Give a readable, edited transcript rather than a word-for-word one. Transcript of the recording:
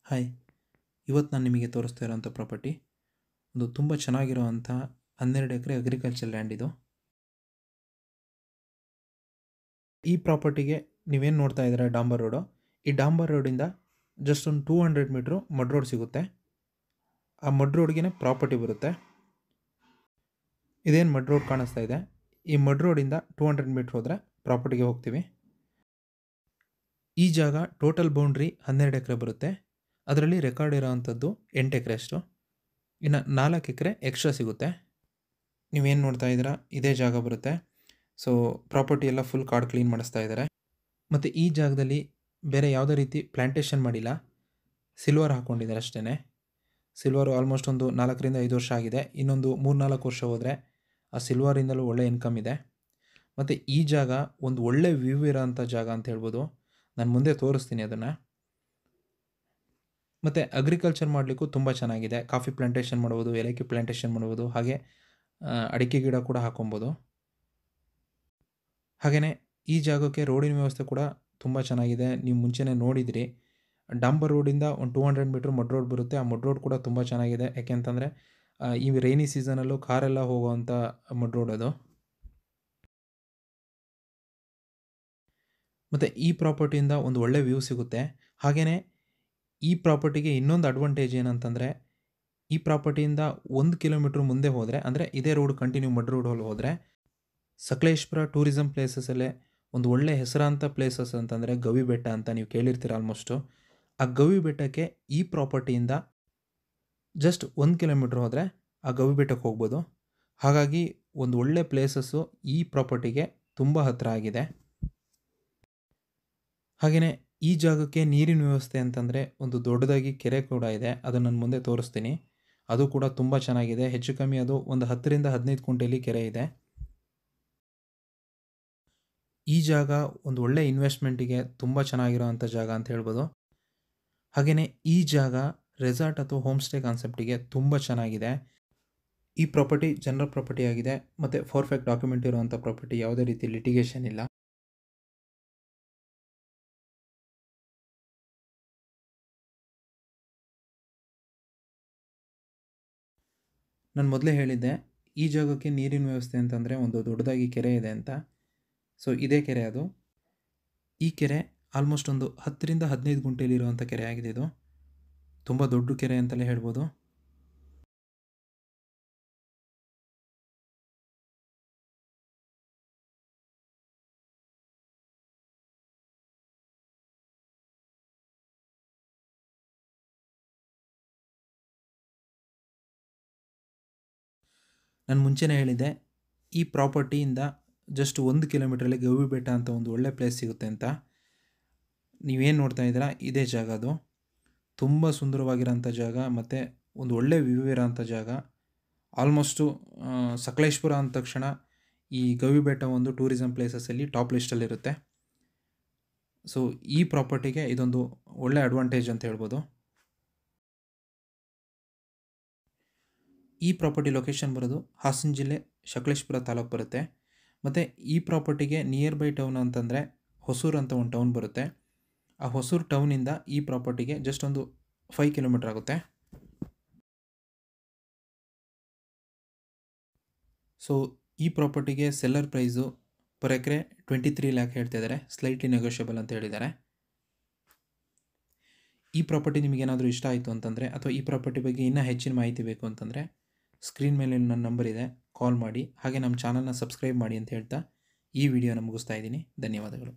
Hi, ಇವತ್ತು ನಾನು ನಿಮಗೆ ತೋರಿಸ್ತಾ ಇರೋಂಥ ಪ್ರಾಪರ್ಟಿ ಒಂದು ತುಂಬ ಚೆನ್ನಾಗಿರೋವಂಥ 12 ಎಕರೆ ಅಗ್ರಿಕಲ್ಚರ್ ಲ್ಯಾಂಡ್ ಇದು. ಈ ಪ್ರಾಪರ್ಟಿಗೆ ನೀವೇನು ನೋಡ್ತಾ ಇದ್ದೀರಾ ಡಾಂಬರ್ ರೋಡು. ಈ ಡಾಂಬರ್ ರೋಡಿಂದ ಜಸ್ಟ್ ಒಂದು 200 ಮೀಟ್ರು ಮಡ್ ರೋಡ್ ಸಿಗುತ್ತೆ. ಆ ಮಡ್ ರೋಡ್ಗೆ ಪ್ರಾಪರ್ಟಿ ಬರುತ್ತೆ. ಇದೇನು ಮಡ್ ರೋಡ್ ಕಾಣಿಸ್ತಾ ಇದೆ, ಈ ಮಡ್ ರೋಡಿಂದ 200 ಮೀಟ್ರ್ ಹೋದರೆ ಪ್ರಾಪರ್ಟಿಗೆ ಹೋಗ್ತೀವಿ. ಈ ಜಾಗ ಟೋಟಲ್ ಬೌಂಡ್ರಿ 12 ಎಕರೆ ಬರುತ್ತೆ. ಅದರಲ್ಲಿ ರೆಕಾರ್ಡ್ ಇರೋವಂಥದ್ದು 8 ಎಕರೆ ಅಷ್ಟು. ಇನ್ನು 4 ಎಕರೆ ಎಕ್ಸ್ಟ್ರಾ ಸಿಗುತ್ತೆ. ನೀವೇನು ನೋಡ್ತಾ ಇದ್ದೀರಾ ಇದೇ ಜಾಗ ಬರುತ್ತೆ. ಸೊ ಪ್ರಾಪರ್ಟಿ ಎಲ್ಲ ಫುಲ್ ಕಾಡು ಕ್ಲೀನ್ ಮಾಡಿಸ್ತಾ ಇದ್ದಾರೆ. ಮತ್ತು ಈ ಜಾಗದಲ್ಲಿ ಬೇರೆ ಯಾವುದೇ ರೀತಿ ಪ್ಲ್ಯಾಂಟೇಷನ್ ಮಾಡಿಲ್ಲ, ಸಿಲ್ವರ್ ಹಾಕ್ಕೊಂಡಿದ್ದಾರೆ ಅಷ್ಟೇ. ಸಿಲ್ವರು ಆಲ್ಮೋಸ್ಟ್ ಒಂದು 4ರಿಂದ 5 ವರ್ಷ ಆಗಿದೆ. ಇನ್ನೊಂದು 3-4 ವರ್ಷ ಹೋದರೆ ಆ ಸಿಲ್ವರಿಂದಲೂ ಒಳ್ಳೆ ಇನ್ಕಮ್ ಇದೆ. ಮತ್ತು ಈ ಜಾಗ ಒಂದು ಒಳ್ಳೆ ವ್ಯೂ ಇರೋಂಥ ಜಾಗ ಅಂತ ಹೇಳ್ಬೋದು. ನಾನು ಮುಂದೆ ತೋರಿಸ್ತೀನಿ ಅದನ್ನು. ಮತ್ತು ಅಗ್ರಿಕಲ್ಚರ್ ಮಾಡಲಿಕ್ಕೂ ತುಂಬ ಚೆನ್ನಾಗಿದೆ. ಕಾಫಿ ಪ್ಲ್ಯಾಂಟೇಷನ್ ಮಾಡ್ಬೋದು, ಏಲಕ್ಕಿ ಪ್ಲ್ಯಾಂಟೇಷನ್ ಮಾಡ್ಬೋದು, ಹಾಗೆ ಅಡಿಕೆ ಗಿಡ ಕೂಡ ಹಾಕೊಬೋದು. ಹಾಗೆಯೇ ಈ ಜಾಗಕ್ಕೆ ರೋಡಿನ ವ್ಯವಸ್ಥೆ ಕೂಡ ತುಂಬ ಚೆನ್ನಾಗಿದೆ. ನೀವು ಮುಂಚೆನೇ ನೋಡಿದಿರಿ. ಡಾಂಬರ್ ರೋಡಿಂದ ಒಂದು 200 ಮೀಟ್ರ್ ಮಡ್ ರೋಡ್ ಬರುತ್ತೆ. ಆ ಮಡ್ ರೋಡ್ ಕೂಡ ತುಂಬ ಚೆನ್ನಾಗಿದೆ. ಯಾಕೆಂತಂದರೆ ಈ ರೈನಿ ಸೀಸನಲ್ಲೂ ಕಾರೆಲ್ಲ ಹೋಗುವಂಥ ಮಡ್ ರೋಡ್ ಅದು. ಮತ್ತು ಈ ಪ್ರಾಪರ್ಟಿಯಿಂದ ಒಂದು ಒಳ್ಳೆ ವ್ಯೂ ಸಿಗುತ್ತೆ. ಹಾಗೆಯೇ ಈ ಪ್ರಾಪರ್ಟಿಗೆ ಇನ್ನೊಂದು ಅಡ್ವಾಂಟೇಜ್ ಏನಂತಂದರೆ, ಈ ಪ್ರಾಪರ್ಟಿಯಿಂದ 1 ಕಿಲೋಮೀಟ್ರ್ ಮುಂದೆ ಹೋದರೆ, ಅಂದರೆ ಇದೇ ರೋಡ್ ಕಂಟಿನ್ಯೂ ಮಡ್ ರೋಡಲ್ಲಿ ಹೋದರೆ, ಸಕಲೇಶಪುರ ಟೂರಿಸಮ್ ಪ್ಲೇಸಸಲ್ಲೇ ಒಂದು ಒಳ್ಳೆ ಹೆಸರಾಂತ ಪ್ಲೇಸಸ್ ಅಂತಂದರೆ ಗವಿ ಬೆಟ್ಟ ಅಂತ ನೀವು ಕೇಳಿರ್ತೀರ ಆಲ್ಮೋಸ್ಟು. ಆ ಗವಿ ಬೆಟ್ಟಕ್ಕೆ ಈ ಪ್ರಾಪರ್ಟಿಯಿಂದ ಜಸ್ಟ್ 1 ಕಿಲೋಮೀಟ್ರ್ ಹೋದರೆ ಆ ಗವಿ ಬೆಟ್ಟಕ್ಕೆ ಹೋಗ್ಬೋದು. ಹಾಗಾಗಿ ಒಂದು ಒಳ್ಳೆ ಪ್ಲೇಸಸ್ಸು ಈ ಪ್ರಾಪರ್ಟಿಗೆ ತುಂಬ ಹತ್ತಿರ ಆಗಿದೆ. ಹಾಗೆಯೇ ಈ ಜಾಗಕ್ಕೆ ನೀರಿನ ವ್ಯವಸ್ಥೆ ಅಂತಂದರೆ ಒಂದು ದೊಡ್ಡದಾಗಿ ಕೆರೆ ಕೂಡ ಇದೆ. ಅದನ್ನು ನಾನು ಮುಂದೆ ತೋರಿಸ್ತೀನಿ. ಅದು ಕೂಡ ತುಂಬ ಚೆನ್ನಾಗಿದೆ. ಹೆಚ್ಚು ಕಮ್ಮಿ ಅದು ಒಂದು 10ರಿಂದ 15 ಕುಂಟೆಲಿ ಕೆರೆ ಇದೆ. ಈ ಜಾಗ ಒಂದು ಒಳ್ಳೆ ಇನ್ವೆಸ್ಟ್ಮೆಂಟಿಗೆ ತುಂಬ ಚೆನ್ನಾಗಿರೋವಂಥ ಜಾಗ ಅಂತ ಹೇಳ್ಬೋದು. ಹಾಗೆಯೇ ಈ ಜಾಗ ರೆಸಾರ್ಟ್ ಅಥವಾ ಹೋಮ್ ಸ್ಟೇ ಕಾನ್ಸೆಪ್ಟಿಗೆ ತುಂಬ ಚೆನ್ನಾಗಿದೆ. ಈ ಪ್ರಾಪರ್ಟಿ ಜನರಲ್ ಪ್ರಾಪರ್ಟಿ ಆಗಿದೆ ಮತ್ತು ಪರ್ಫೆಕ್ಟ್ ಡಾಕ್ಯುಮೆಂಟ್ ಇರುವಂಥ ಪ್ರಾಪರ್ಟಿ, ಯಾವುದೇ ರೀತಿ ಲಿಟಿಗೇಷನ್ ಇಲ್ಲ. ನಾನು ಮೊದಲೇ ಹೇಳಿದ್ದೆ, ಈ ಜಾಗಕ್ಕೆ ನೀರಿನ ವ್ಯವಸ್ಥೆ ಅಂತಂದರೆ ಒಂದು ದೊಡ್ಡದಾಗಿ ಕೆರೆ ಇದೆ ಅಂತ. ಸೊ ಇದೇ ಕೆರೆ ಅದು. ಈ ಕೆರೆ ಆಲ್ಮೋಸ್ಟ್ ಒಂದು 10ರಿಂದ 15 ಗುಂಟೆಲಿರುವಂಥ ಕೆರೆ ಆಗಿದೆ. ಇದು ತುಂಬ ದೊಡ್ಡ ಕೆರೆ ಅಂತಲೇ ಹೇಳ್ಬೋದು. ನಾನು ಮುಂಚೆನೇ ಹೇಳಿದ್ದೆ, ಈ ಪ್ರಾಪರ್ಟಿಯಿಂದ ಜಸ್ಟ್ 1 ಕಿಲೋಮೀಟ್ರಲ್ಲಿ ಗವಿ ಬೆಟ್ಟ ಅಂತ ಒಂದು ಒಳ್ಳೆ ಪ್ಲೇಸ್ ಸಿಗುತ್ತೆ ಅಂತ. ನೀವೇನು ನೋಡ್ತಾ ಇದ್ದೀರಾ ಇದೇ ಜಾಗ ಅದು. ತುಂಬ ಸುಂದರವಾಗಿರೋಂಥ ಜಾಗ ಮತ್ತು ಒಂದು ಒಳ್ಳೆ ವ್ಯೂ ಇರೋಂಥ ಜಾಗ. ಆಲ್ಮೋಸ್ಟು ಸಕಲೇಶಪುರ ಅಂದ ತಕ್ಷಣ ಈ ಗವಿ ಬೆಟ್ಟ ಒಂದು ಟೂರಿಸಮ್ ಪ್ಲೇಸಸಲ್ಲಿ ಟಾಪ್ ಲಿಸ್ಟಲ್ಲಿರುತ್ತೆ. ಸೊ ಈ ಪ್ರಾಪರ್ಟಿಗೆ ಇದೊಂದು ಒಳ್ಳೆ ಅಡ್ವಾಂಟೇಜ್ ಅಂತ ಹೇಳ್ಬೋದು. ಈ ಪ್ರಾಪರ್ಟಿ ಲೊಕೇಶನ್ ಬರೋದು ಹಾಸನ ಜಿಲ್ಲೆ ಸಕಲೇಶಪುರ ತಾಲೂಕು ಬರುತ್ತೆ. ಮತ್ತು ಈ ಪ್ರಾಪರ್ಟಿಗೆ ನಿಯರ್ ಬೈ ಟೌನ್ ಅಂತಂದರೆ ಹೊಸೂರು ಅಂತ ಒಂದು ಟೌನ್ ಬರುತ್ತೆ. ಆ ಹೊಸೂರು ಟೌನಿಂದ ಈ ಪ್ರಾಪರ್ಟಿಗೆ ಜಸ್ಟ್ ಒಂದು 5 ಕಿಲೋಮೀಟ್ರ್ ಆಗುತ್ತೆ. ಸೊ ಈ ಪ್ರಾಪರ್ಟಿಗೆ ಸೆಲ್ಲರ್ ಪ್ರೈಸು ಪರ್ ಎಕರೆ 23 ಲ್ಯಾಕ್ ಹೇಳ್ತಾ ಇದ್ದಾರೆ. ಸ್ಲೈಟ್ಲಿ ನೆಗೋಷಿಯಬಲ್ ಅಂತ ಹೇಳಿದ್ದಾರೆ. ಈ ಪ್ರಾಪರ್ಟಿ ನಿಮಗೇನಾದರೂ ಇಷ್ಟ ಆಯಿತು ಅಂತಂದರೆ, ಅಥವಾ ಈ ಪ್ರಾಪರ್ಟಿ ಬಗ್ಗೆ ಇನ್ನೂ ಹೆಚ್ಚಿನ ಮಾಹಿತಿ ಬೇಕು ಅಂತಂದರೆ, ಸ್ಕ್ರೀನ್ ಮೇಲೆ ನನ್ನ ನಂಬರ್ ಇದೆ, ಕಾಲ್ ಮಾಡಿ. ಹಾಗೆ ನಮ್ಮ ಚಾನಲ್ನ ಸಬ್ಸ್ಕ್ರೈಬ್ ಮಾಡಿ ಅಂತ ಹೇಳ್ತಾ ಈ ವಿಡಿಯೋನ ಮುಗಿಸ್ತಾ ಇದ್ದೀನಿ. ಧನ್ಯವಾದಗಳು.